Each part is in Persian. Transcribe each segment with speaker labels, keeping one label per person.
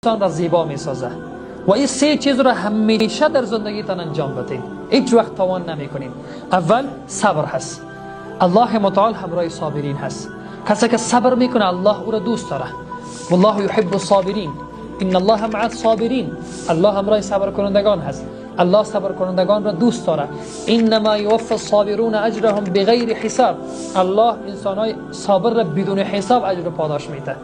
Speaker 1: انسان را زیبا می سازه و این سه چیز را همیشه در زندگیتان انجام بدین، هیچ وقت توان نمی کنین. اول صبر هست، الله متعال همراه صابرین هست. کسی که صبر میکنه الله او را دوست داره. والله يحب الصابرین، ان الله مع الصابرین. الله همراه صبر کنندگان هست. الله صبر کنندگان را دوست داره. انما يوفى الصابرون اجرهم بغیر حساب. الله انسانای صابر را بدون حساب اجر و پاداش میده.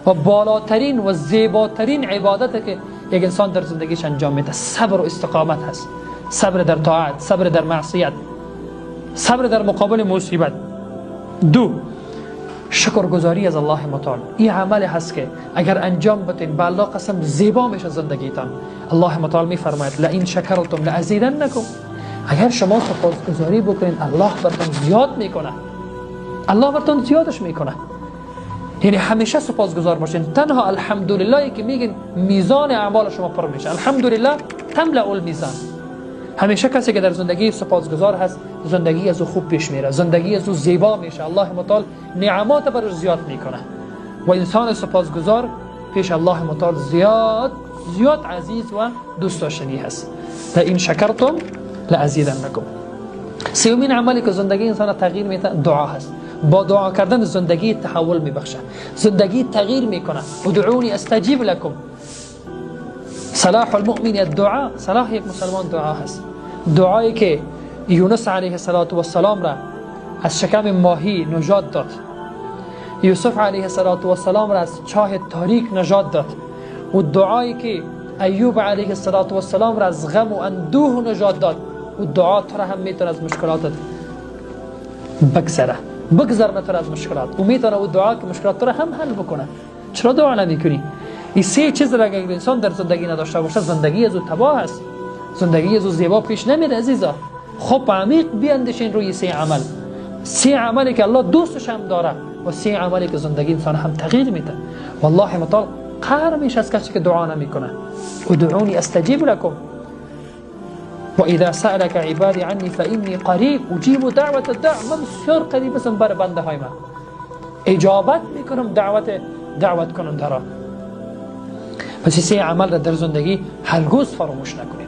Speaker 1: و بالاترین و زیباترین عبادت که یک انسان در زندگیش انجام میده صبر و استقامت هست. صبر در طاعت، صبر در معصیت، صبر در مقابل مصیبت. دو، شکرگزاری از الله متعال. این عمل هست که اگر انجام بدین به الله قسم زیبا میشه زندگیتان. الله متعال میفرماید لئن شکرتم لازیدنکم. اگر شما سپاسگزاری بکنید الله براتون زیاد میکنه، الله براتون زیادش میکنه. یعنی همیشه سپاسگزار باشین. تنها الحمدلله که میگین میزان اعمال شما پر میشه. الحمدلله تملأ المیزان. همیشه کسی که در زندگی سپاسگزار هست زندگی از او خوب پیش میره، زندگی از او زیبا میشه. الله متعال نعمات برش زیاد میکنه و انسان سپاسگزار پیش الله متعال زیاد عزیز و دوست داشتنی هست. لئن شکرتم لازیدنکم. سومین عملی که زندگی انسان تغییر میده دعا هست. با دعا کردن زندگی تحول میبخشه، زندگی تغییر میکنه. ادعونی استجیب لکم. صلاح المؤمن الدعاء. صلاح یک مسلمان دعا هست. دعایی که یونس علیه السلام را از شکم ماهی نجات داد، یوسف علیه السلام را از چاه تاریک نجات داد، و دعایی که ایوب علیه السلام را از غم و اندوه نجات داد. و دعا تو را هم میتونه از مشکلاتت بگذر تو از مشکلات و میتونه و دعا که مشکلات تو را هم حل بکنه. چرا دعا نمیکنی؟ این سه چیز را اگر انسان در زندگی نداشته باشه زندگی از او تباه است، زندگی از او زیبا پیش نمیره. عزیزا خب عمیق بیاندیشین روی سه عمل، سه عملی که الله دوستش هم داره و سه عملی که زندگی انسان هم تغییر میده. والله متعال قهر میشه از کسی که دعا نمیکنه. ادعونی استجیب لکم و اذا سألك عبادي عني فإني قریب اجیب دعوت الداع. من بسیار قریب هستم بر بنده های من، اجابت میکنم دعوت کننده را. پس سه عمل را در زندگی هرگز فراموش نکنید.